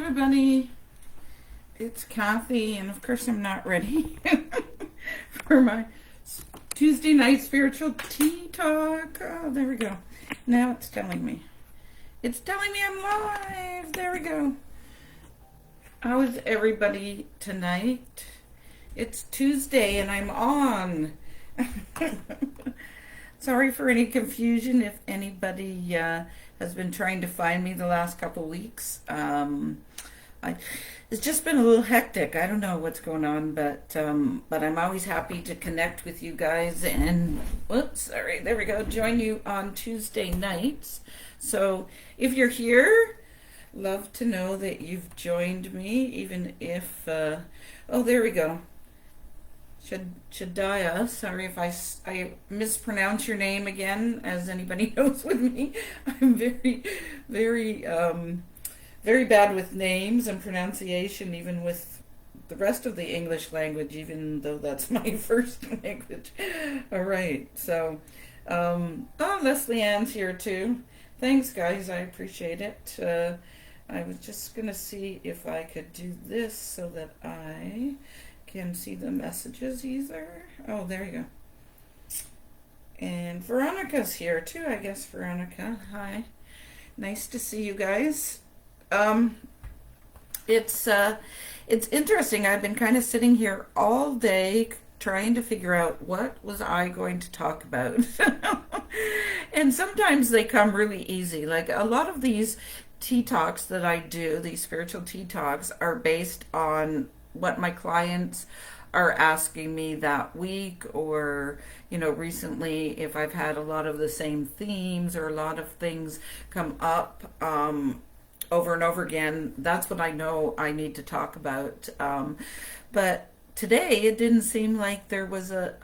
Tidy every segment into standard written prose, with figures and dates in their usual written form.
everybody. It's Kathy, and of course, I'm not ready for my Tuesday night spiritual tea talk. Oh, there we go. Now it's telling me. It's telling me I'm live. There we go. How is everybody tonight? It's Tuesday, and I'm on. Sorry for any confusion if anybody has been trying to find me the last couple weeks. It's just been a little hectic. I don't know what's going on, but I'm always happy to connect with you guys and there we go. Join you on Tuesday nights. So if you're here, love to know that you've joined me, even if there we go. Shadaya, sorry if I mispronounce your name again, as anybody knows with me. I'm very bad with names and pronunciation, even with the rest of the English language, even though that's my first language. All right, so, Leslie Ann's here too. Thanks, guys, I appreciate it. I was just going to see if I could do this so that I can see the messages either. Oh, there you go. And Veronica's here too, I guess. Veronica, hi. Nice to see you guys. It's interesting. I've been kind of sitting here all day trying to figure out what was I going to talk about. And sometimes they come really easy. Like a lot of these tea talks that I do, these spiritual tea talks, are based on what my clients are asking me that week, or recently, if I've had a lot of the same themes or a lot of things come up over and over again, that's what I know I need to talk about. But today it didn't seem like there was a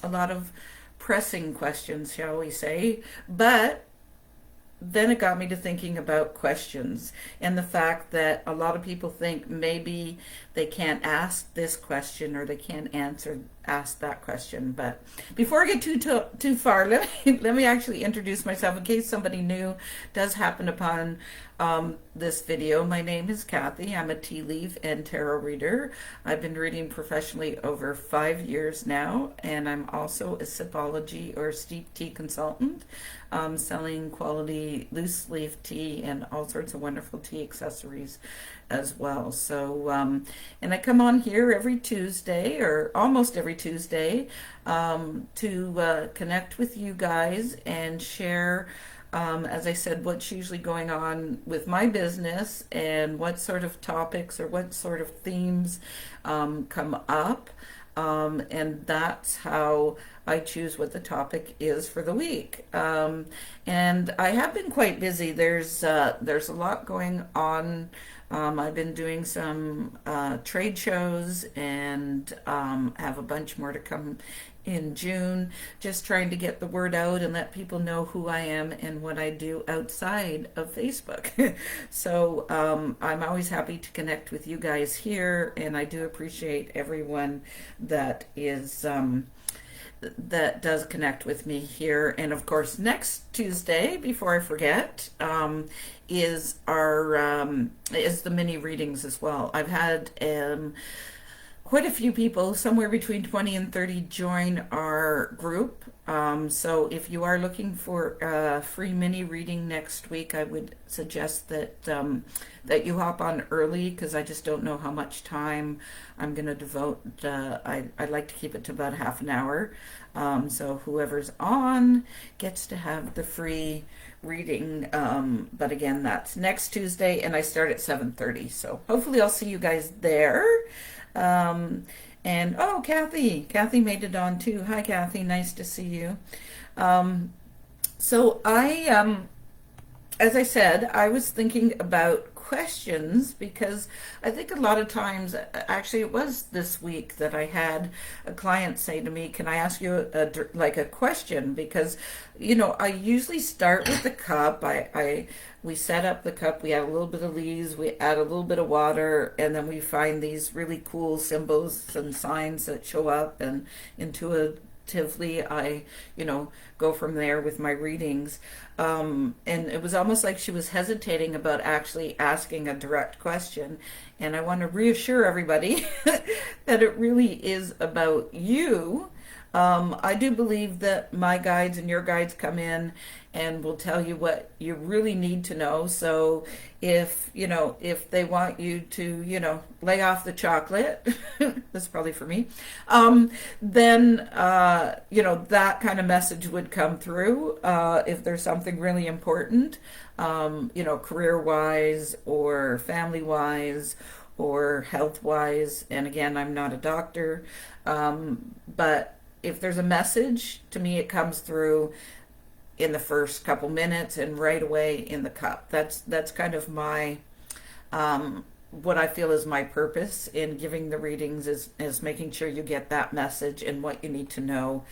lot of pressing questions, shall we say, but then it got me to thinking about questions and the fact that a lot of people think maybe they can't ask this question or they can't ask that question. But before I get too far, let me actually introduce myself in case somebody new does happen upon this video. My name is Kathy. I'm a tea leaf and tarot reader. I've been reading professionally over 5 years now, and I'm also a sipology or steep tea consultant, selling quality loose leaf tea and all sorts of wonderful tea accessories as well. So, and I come on here every Tuesday, or almost every Tuesday, to connect with you guys and share, as I said, what's usually going on with my business and what sort of topics or what sort of themes come up. And that's how I choose what the topic is for the week. And I have been quite busy. There's a lot going on. I've been doing some trade shows and have a bunch more to come in June, just trying to get the word out and let people know who I am and what I do outside of Facebook. So I'm always happy to connect with you guys here, and I do appreciate everyone that is that does connect with me here. And of course, next Tuesday, before I forget, is the mini readings as well. I've had quite a few people, somewhere between 20 and 30, join our group. So if you are looking for a free mini reading next week, I would suggest that that you hop on early, because I just don't know how much time I'm going to devote. I'd like to keep it to about half an hour. So whoever's on gets to have the free reading. But again, that's next Tuesday, and I start at 7:30. So hopefully I'll see you guys there. And Kathy made it on too. Hi, Kathy, nice to see you. So as I said, I was thinking about questions, because I think a lot of times, actually it was this week that I had a client say to me, can I ask you a question? Because I usually start with the cup. We set up the cup, we add a little bit of leaves, we add a little bit of water, and then we find these really cool symbols and signs that show up and intuitively I, go from there with my readings. And it was almost like she was hesitating about actually asking a direct question. And I want to reassure everybody that it really is about you. I do believe that my guides and your guides come in and will tell you what you really need to know. So if they want you to, lay off the chocolate, that's probably for me, then, that kind of message would come through. If there's something really important, career wise or family wise or health wise. And again, I'm not a doctor, but if there's a message, to me, it comes through in the first couple minutes and right away in the cup. That's kind of my what I feel is my purpose in giving the readings is making sure you get that message and what you need to know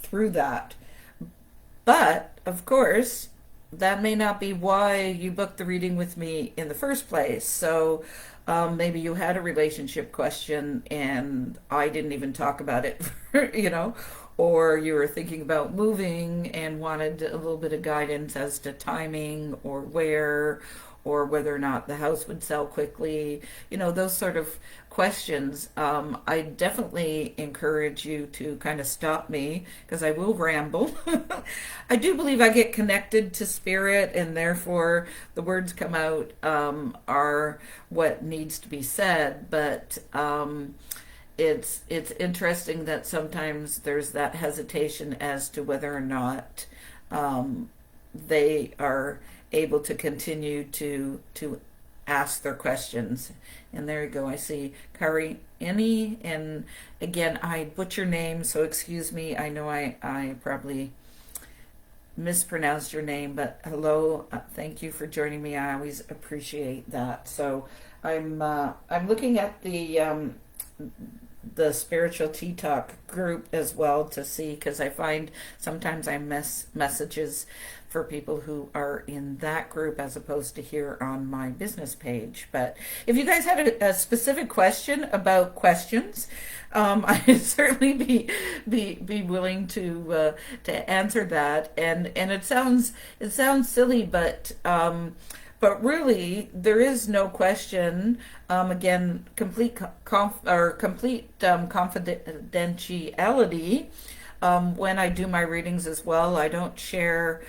through that. But of course, that may not be why you booked the reading with me in the first place. So maybe you had a relationship question and I didn't even talk about it, or you were thinking about moving and wanted a little bit of guidance as to timing or where or whether or not the house would sell quickly, those sort of questions. I definitely encourage you to kind of stop me because I will ramble. I do believe I get connected to spirit and therefore the words come out are what needs to be said, but it's interesting that sometimes there's that hesitation as to whether or not they are able to continue to ask their questions. And there you go. I see Kari Any, and again, I butcher names, so excuse me. I know I probably mispronounced your name, but hello. Thank you for joining me. I always appreciate that. So I'm looking at the spiritual tea talk group as well to see, because I find sometimes I miss messages for people who are in that group as opposed to here on my business page. But if you guys had a specific question about questions, I'd certainly be willing to answer that. And it sounds silly, but really, there is no question. Again, complete confidentiality. When I do my readings as well, I don't share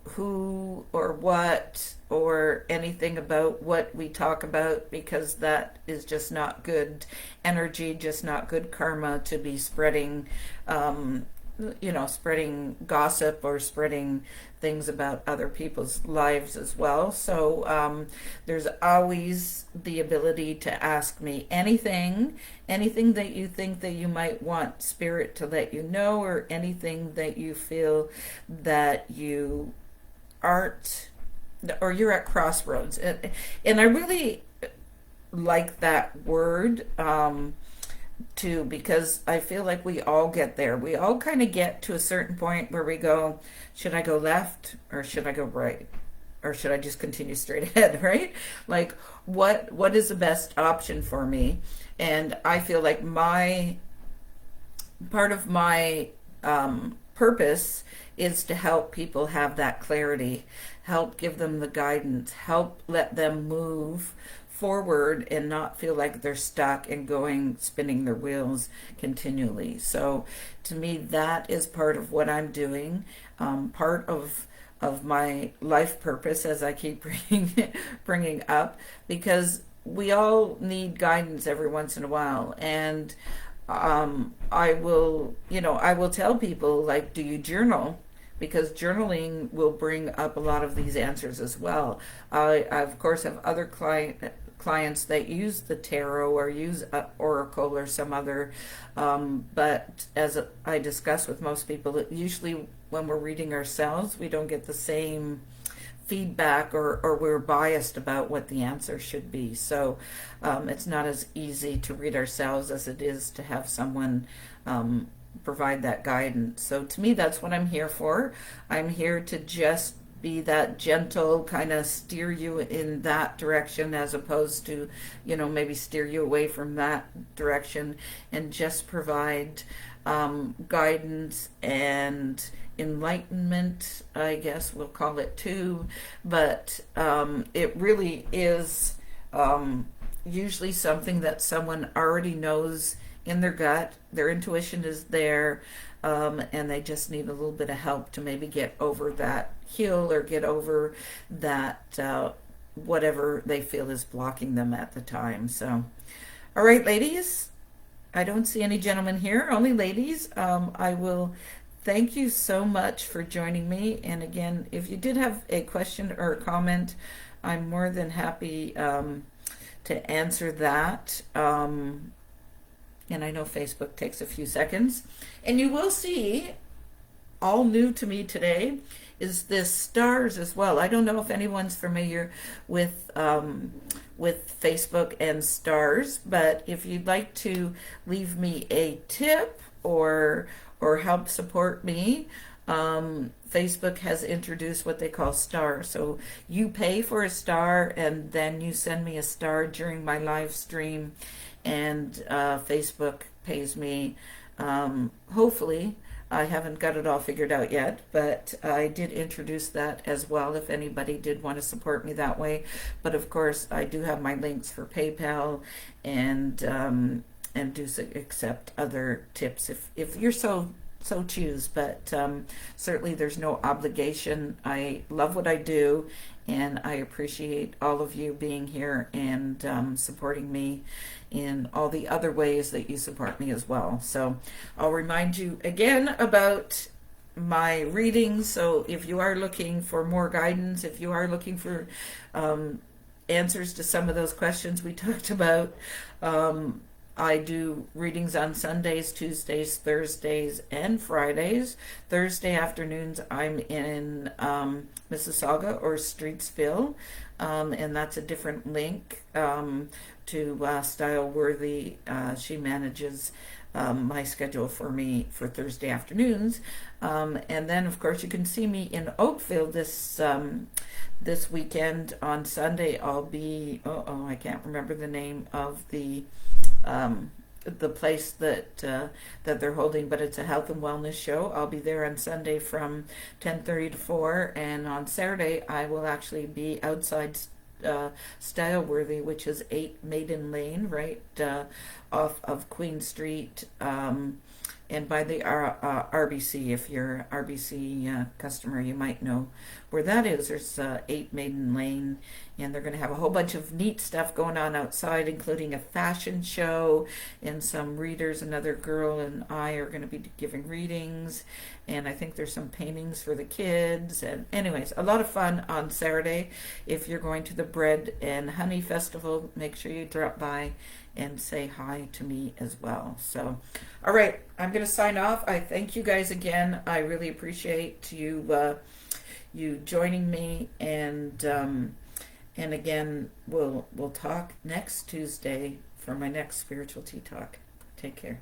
who or what or anything about what we talk about, because that is just not good energy, just not good karma to be spreading, spreading gossip or spreading things about other people's lives as well. So there's always the ability to ask me anything that you think that you might want spirit to let you know, or anything that you feel that you aren't, or you're at crossroads. And I really like that word too, because I feel like we all get there. We all kind of get to a certain point where we go, should I go left or should I go right? Or should I just continue straight ahead, right? Like, what is the best option for me? And I feel like part of my purpose is to help people have that clarity, help give them the guidance, help let them move forward and not feel like they're stuck and spinning their wheels continually. So to me, that is part of what I'm doing, part of my life purpose, as I keep bringing up, because we all need guidance every once in a while. And I will tell people, like, do you journal? Because journaling will bring up a lot of these answers as well. I of course have other clients that use the tarot or use oracle or some other, but as I discuss with most people, usually when we're reading ourselves, we don't get the same feedback, or we're biased about what the answer should be. So it's not as easy to read ourselves as it is to have someone provide that guidance. So to me, that's what I'm here for. I'm here to just be that gentle, kind of steer you in that direction, as opposed to, maybe steer you away from that direction, and just provide guidance and enlightenment, I guess we'll call it too. But it really is usually something that someone already knows in their gut. Their intuition is there, and they just need a little bit of help to maybe get over that hill or get over that whatever they feel is blocking them at the time. So, all right, ladies. I don't see any gentlemen here, only ladies. I will thank you so much for joining me. And again, if you did have a question or a comment, I'm more than happy to answer that. And I know Facebook takes a few seconds. And you will see, all new to me today, is this stars as well. I don't know if anyone's familiar with Facebook and stars, but if you'd like to leave me a tip or help support me, Facebook has introduced what they call stars. So you pay for a star and then you send me a star during my live stream, and Facebook pays me. Hopefully, I haven't got it all figured out yet, but I did introduce that as well if anybody did want to support me that way. But of course, I do have my links for PayPal and do accept other tips if you're so choose. But certainly there's no obligation. I love what I do, and I appreciate all of you being here and supporting me in all the other ways that you support me as well. So I'll remind you again about my readings. So if you are looking for more guidance, if you are looking for answers to some of those questions we talked about, I do readings on Sundays, Tuesdays, Thursdays, and Fridays. Thursday afternoons, I'm in Mississauga or Streetsville, and that's a different link to Style Worthy. She manages my schedule for me for Thursday afternoons, and then of course you can see me in Oakville this weekend. On Sunday, I'll be I can't remember the name of the place that they're holding, but it's a health and wellness show. I'll be there on Sunday from 10:30 to 4, and on Saturday I will actually be outside Styleworthy, which is 8 Maiden Lane, right off of Queen Street, and by the RBC. If you're an RBC customer, you might know where that is. There's 8 Maiden Lane, and they're going to have a whole bunch of neat stuff going on outside, including a fashion show and some readers. Another girl and I are going to be giving readings, and I think there's some paintings for the kids. And anyways, a lot of fun on Saturday. If you're going to the Bread and Honey Festival, make sure you drop by and say hi to me as well. So, all right, I'm going to sign off. I thank you guys again. I really appreciate you joining me, and again, we'll talk next Tuesday for my next spiritual tea talk. Take care.